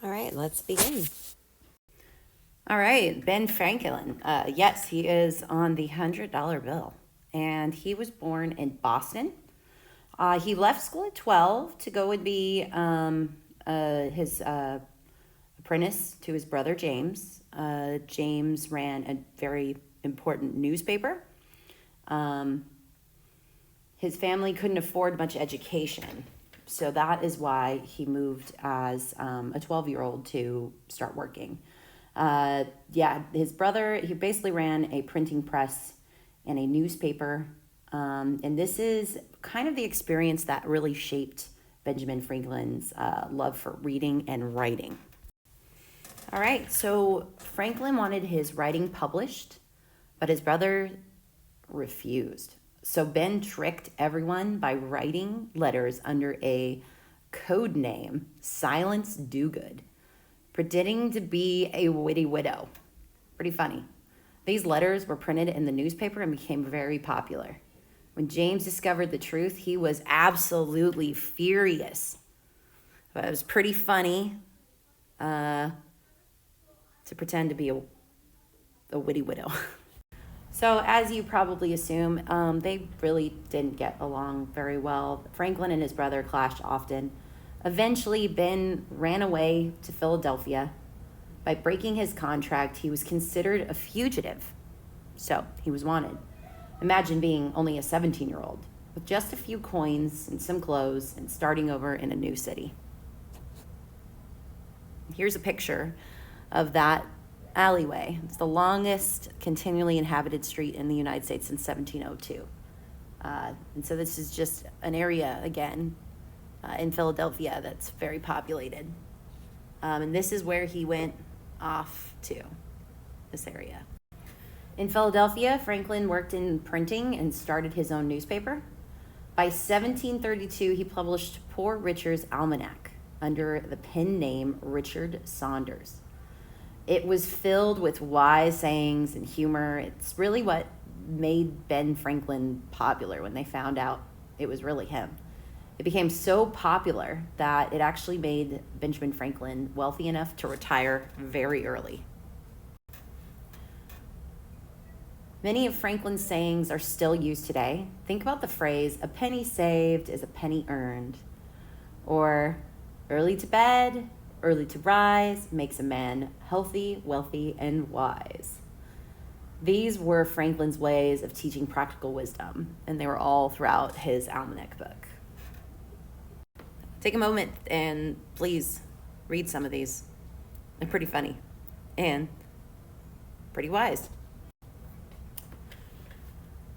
All right, let's begin. All right, Ben Franklin. Yes, he is on the $100 bill. And he was born in Boston. He left school at 12 to go and be his apprentice to his brother James. James ran a very important newspaper. Um, his family couldn't afford much education. So that is why he moved as a 12-year-old to start working. Yeah, his brother, he basically ran a printing press and a newspaper. And this is kind of the experience that really shaped Benjamin Franklin's love for reading and writing. All right, so Franklin wanted his writing published, but his brother refused. So Ben tricked everyone by writing letters under a code name, Silence Dogood, pretending to be a witty widow. Pretty funny. These letters were printed in the newspaper and became very popular. When James discovered the truth, he was absolutely furious. But it was pretty funny to pretend to be a witty widow. So, as you probably assume, they really didn't get along very well. Franklin and his brother clashed often. Eventually, Ben ran away to Philadelphia. By breaking his contract, he was considered a fugitive. So, he was wanted. Imagine being only a 17-year-old with just a few coins and some clothes and starting over in a new city. Here's a picture of that alleyway. It's the longest continually inhabited street in the United States since 1702. And so this is just an area, again, in Philadelphia that's very populated. And this is where he went off to, this area. In Philadelphia, Franklin worked in printing and started his own newspaper. By 1732, he published Poor Richard's Almanac under the pen name Richard Saunders. It was filled with wise sayings and humor. It's really what made Ben Franklin popular when they found out it was really him. It became so popular that it actually made Benjamin Franklin wealthy enough to retire very early. Many of Franklin's sayings are still used today. Think about the phrase, "A penny saved is a penny earned," or "Early to bed, early to rise makes a man healthy, wealthy, and wise." These were Franklin's ways of teaching practical wisdom, and they were all throughout his almanac book. Take a moment and please read some of these. They're pretty funny and pretty wise.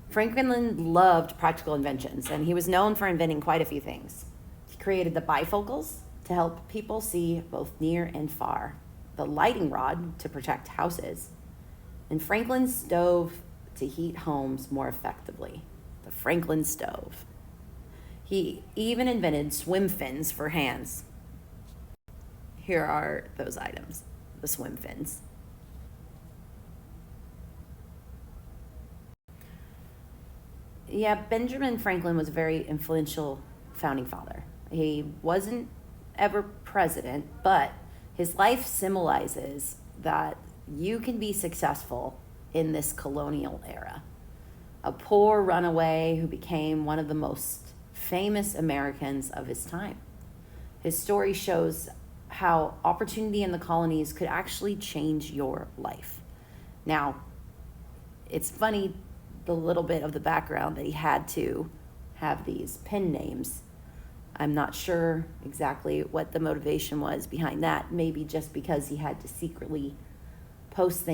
Franklin loved practical inventions, and he was known for inventing quite a few things. He created the bifocals to help people see both near and far, the lighting rod to protect houses, and Franklin's stove to heat homes more effectively, the Franklin stove. He even invented swim fins for hands. Here are those items, the swim fins. Yeah, Benjamin Franklin was a very influential founding father. He wasn't ever president, but his life symbolizes that you can be successful in this colonial era. A poor runaway who became one of the most famous Americans of his time. His story shows how opportunity in the colonies could actually change your life. Now, it's funny the little bit of the background that he had to have these pen names. I'm not sure exactly what the motivation was behind that. Maybe just because he had to secretly that's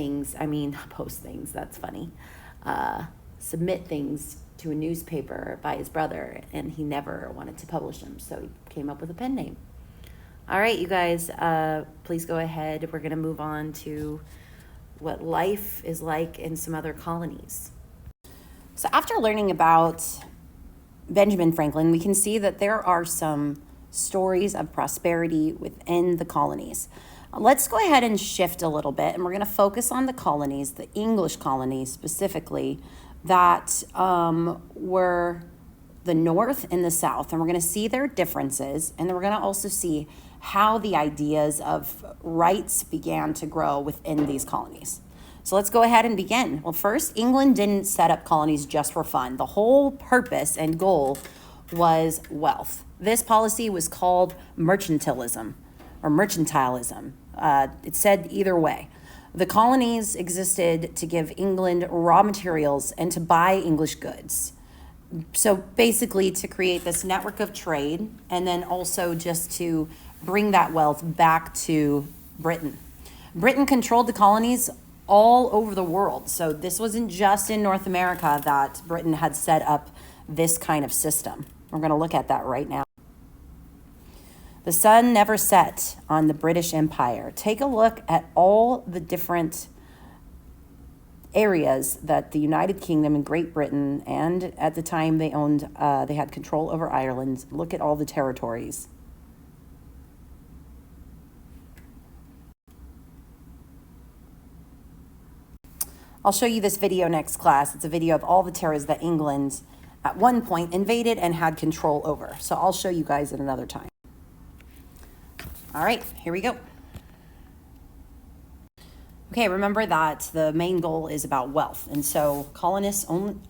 funny, submit things to a newspaper by his brother, and he never wanted to publish them, so he came up with a pen name. All right, you guys, please go ahead. We're going to move on to what life is like in some other colonies. So after learning about Benjamin Franklin, we can see that there are some stories of prosperity within the colonies. Let's go ahead and shift a little bit, and we're going to focus on the colonies, the English colonies specifically, that were the North and the South, and we're going to see their differences, and then we're going to also see how the ideas of rights began to grow within these colonies. So let's go ahead and begin. Well, first, England didn't set up colonies just for fun. The whole purpose and goal was wealth. This policy was called mercantilism or mercantilism. It said either way. The colonies existed to give England raw materials and to buy English goods. So basically to create this network of trade, and then also just to bring that wealth back to Britain. Britain controlled the colonies all over the world. So this wasn't just in North America that Britain had set up this kind of system. We're going to look at that right now. The sun never set on the British Empire. Take a look at all the different areas that the United Kingdom and Great Britain, and at the time they owned, they had control over Ireland. Look at all the territories. I'll show you this video next class. It's a video of all the territories that England at one point invaded and had control over. So I'll show you guys at another time. All right, here we go. Okay, remember that the main goal is about wealth. And so colonists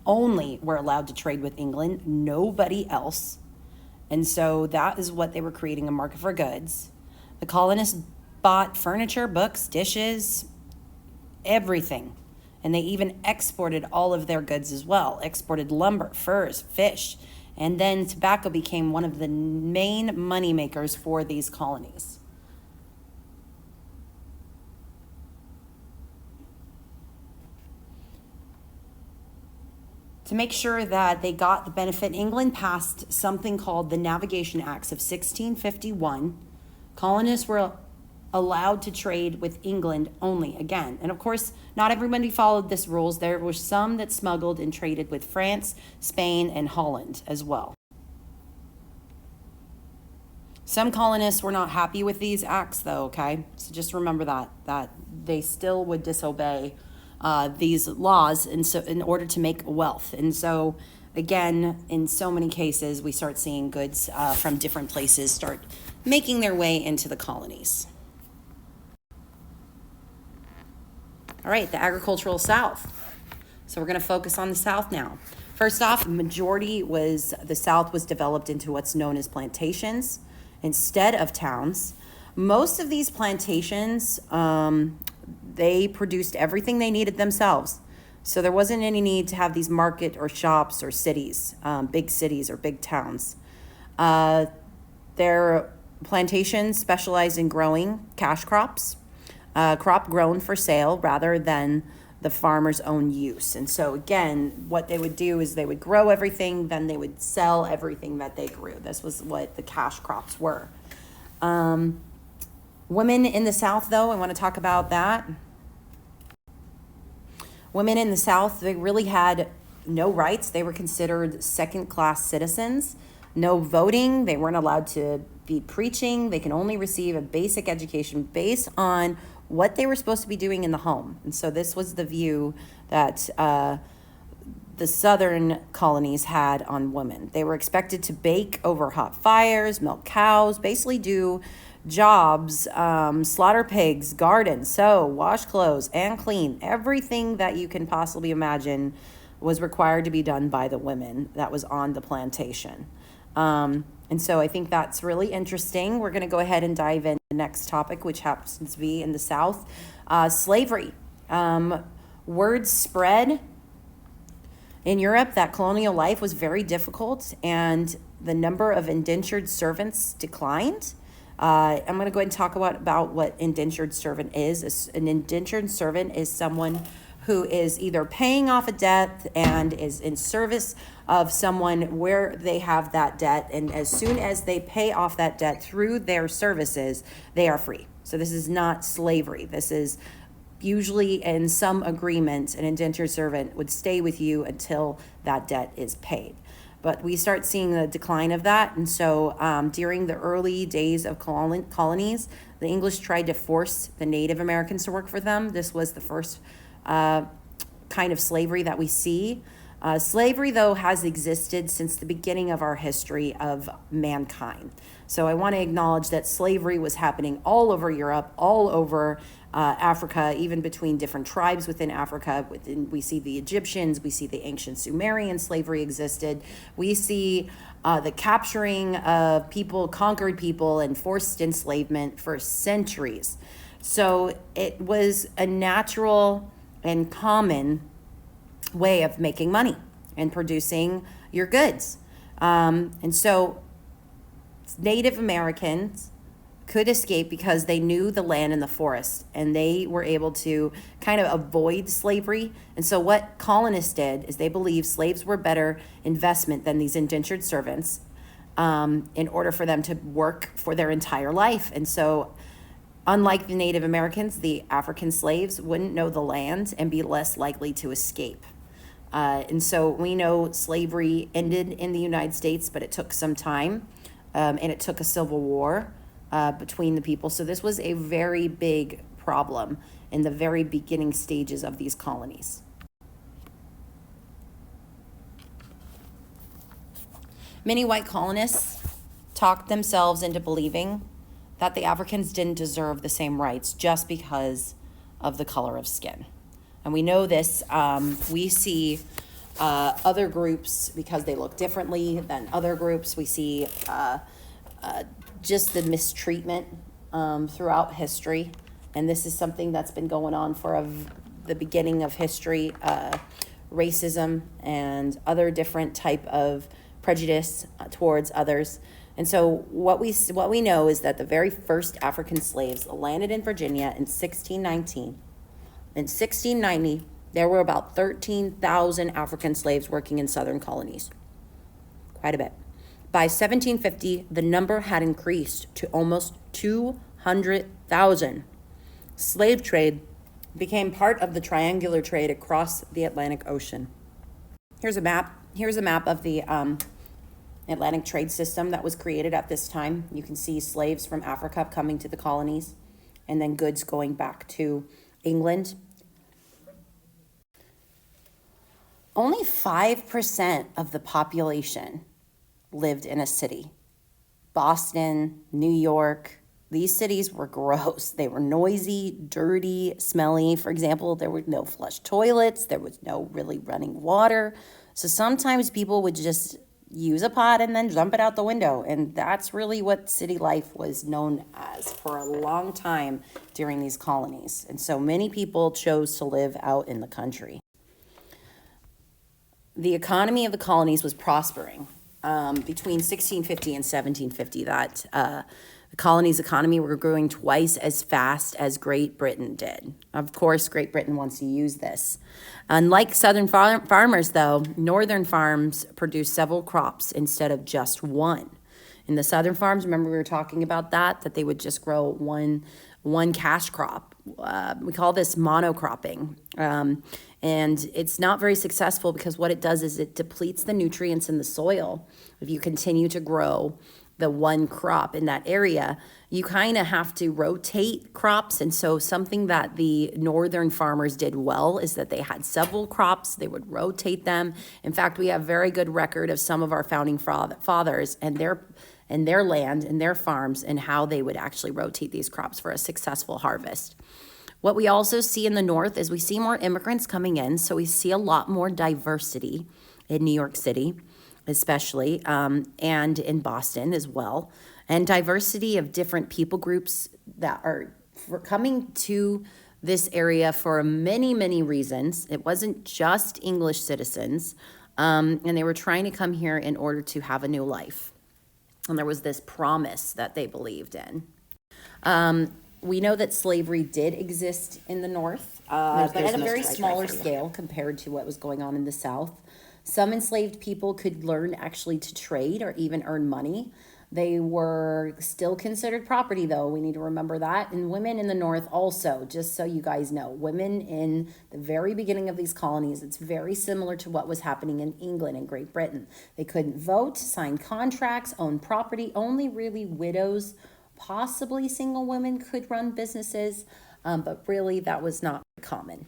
only were allowed to trade with England, nobody else. And so that is what they were creating, a market for goods. The colonists bought furniture, books, dishes, everything. And they even exported all of their goods as well, exported lumber, furs, fish. And then tobacco became one of the main money makers for these colonies. To make sure that they got the benefit, England passed something called the Navigation Acts of 1651. Colonists were allowed to trade with England only again. And of course, not everybody followed these rules. There were some that smuggled and traded with France, Spain, and Holland as well. Some colonists were not happy with these acts though, okay? So just remember that they still would disobey these laws in order to make wealth. And so again, in so many cases, we start seeing goods from different places start making their way into the colonies. All right, the agricultural South. So we're going to focus on the South now. First off, the South was developed into what's known as plantations instead of towns. Most of these plantations, they produced everything they needed themselves. So there wasn't any need to have these market or shops or cities, big cities or big towns. Their plantations specialized in growing cash crops, crop grown for sale rather than the farmer's own use. And so again, what they would do is they would grow everything, then they would sell everything that they grew. This was what the cash crops were. Women in the South, though, I want to talk about that. Women in the South, they really had no rights. They were considered second-class citizens. No voting. They weren't allowed to be preaching. They can only receive a basic education based on what they were supposed to be doing in the home. And so this was the view that the southern colonies had on women. They were expected to bake over hot fires, milk cows, basically do jobs, slaughter pigs, garden, sew, wash clothes, and clean. Everything that you can possibly imagine was required to be done by the women that was on the plantation. And so I think that's really interesting. We're going to go ahead and dive into the next topic, which happens to be in the South. Slavery. Word spread in Europe that colonial life was very difficult and the number of indentured servants declined. I'm going to go ahead and talk about what indentured servant is. An indentured servant is someone who is either paying off a debt and is in service of someone where they have that debt. And as soon as they pay off that debt through their services, they are free. So this is not slavery. This is usually in some agreement, an indentured servant would stay with you until that debt is paid. But we start seeing the decline of that. And so during the early days of colonies, the English tried to force the Native Americans to work for them. This was the first kind of slavery that we see. Slavery, though, has existed since the beginning of our history of mankind. So I want to acknowledge that slavery was happening all over Europe, all over Africa, even between different tribes within Africa. We see the Egyptians, we see the ancient Sumerian slavery existed. We see the capturing of people, conquered people, and forced enslavement for centuries. So it was a natural and common way of making money and producing your goods. And so Native Americans could escape because they knew the land and the forest, and they were able to kind of avoid slavery. And so what colonists did is they believed slaves were better investment than these indentured servants, in order for them to work for their entire life. And so unlike the Native Americans, the African slaves wouldn't know the land and be less likely to escape. And so we know slavery ended in the United States, but it took some time, and it took a civil war between the people. So this was a very big problem in the very beginning stages of these colonies. Many white colonists talked themselves into believing that the Africans didn't deserve the same rights just because of the color of skin. And we know this, we see other groups, because they look differently than other groups, we see just the mistreatment throughout history. And this is something that's been going on for the beginning of history, racism and other different type of prejudice towards others. And so what we know is that the very first African slaves landed in Virginia in 1619. In 1690, there were about 13,000 African slaves working in southern colonies. Quite a bit. By 1750, the number had increased to almost 200,000. Slave trade became part of the triangular trade across the Atlantic Ocean. Here's a map. Here's a map of the Atlantic trade system that was created at this time. You can see slaves from Africa coming to the colonies, and then goods going back to England. Only 5% of the population lived in a city. Boston, New York, these cities were gross. They were noisy, dirty, smelly. For example, there were no flush toilets. There was no really running water. So sometimes people would just use a pot and then jump it out the window. And that's really what city life was known as for a long time during these colonies. And so many people chose to live out in the country. The economy of the colonies was prospering. Between 1650 and 1750, the colony's economy were growing twice as fast as Great Britain did. Of course, Great Britain wants to use this. Unlike southern farmers, though, northern farms produce several crops instead of just one. In the southern farms, remember we were talking about that they would just grow one cash crop. We call this monocropping. And it's not very successful because what it does is it depletes the nutrients in the soil. If you continue to grow the one crop in that area, you kind of have to rotate crops. And so something that the northern farmers did well is that they had several crops. They would rotate them. In fact, we have very good record of some of our founding fathers and their land and their farms and how they would actually rotate these crops for a successful harvest. What we also see in the north is we see more immigrants coming in, so we see a lot more diversity in New York City, especially, and in Boston as well, and diversity of different people groups that are coming to this area for many, many reasons. It wasn't just English citizens, and they were trying to come here in order to have a new life. And there was this promise that they believed in. We know that slavery did exist in the North, but at a very smaller scale compared to what was going on in the South. Some enslaved people could learn actually to trade or even earn money. They were still considered property, though. We need to remember that. And women in the North also, just so you guys know, women in the very beginning of these colonies, it's very similar to what was happening in England and Great Britain. They couldn't vote, sign contracts, own property. Only really widows, possibly single women could run businesses, but really that was not common.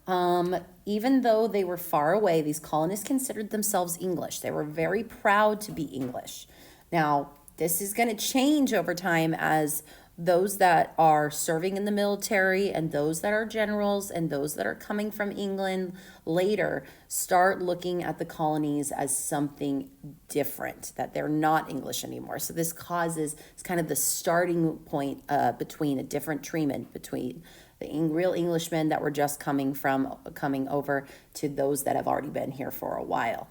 Even though they were far away, these colonists considered themselves English. They were very proud to be English. Now, this is going to change over time as those that are serving in the military and those that are generals and those that are coming from England later start looking at the colonies as something different, that they're not English anymore. So this causes, it's kind of the starting point between a different treatment between the real Englishmen that were just coming over to those that have already been here for a while.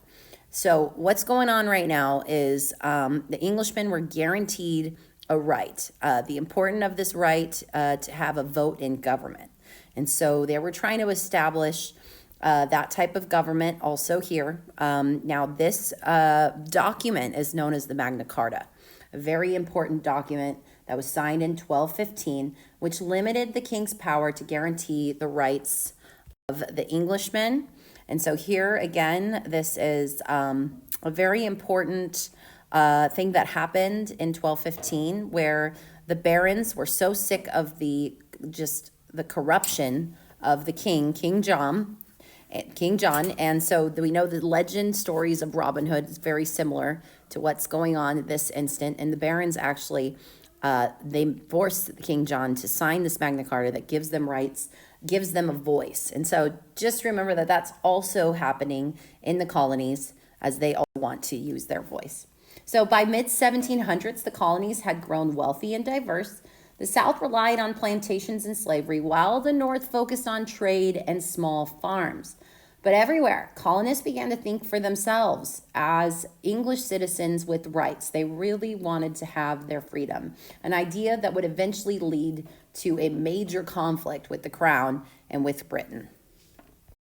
So what's going on right now is the Englishmen were guaranteed a right, the importance of this right to have a vote in government. And so they were trying to establish that type of government also here. Now this document is known as the Magna Carta, a very important document that was signed in 1215, which limited the king's power to guarantee the rights of the Englishmen. And so here again, this is a very important thing that happened in 1215, where the barons were so sick of the corruption of the King John. And so we know the legend stories of Robin Hood is very similar to what's going on in this instant. And the barons actually, they forced King John to sign this Magna Carta that gives them rights, gives them a voice. And so just remember that that's also happening in the colonies as they all want to use their voice. So by mid-1700s, the colonies had grown wealthy and diverse. The South relied on plantations and slavery, while the North focused on trade and small farms. But everywhere, colonists began to think for themselves as English citizens with rights. They really wanted to have their freedom, an idea that would eventually lead to a major conflict with the crown and with Britain.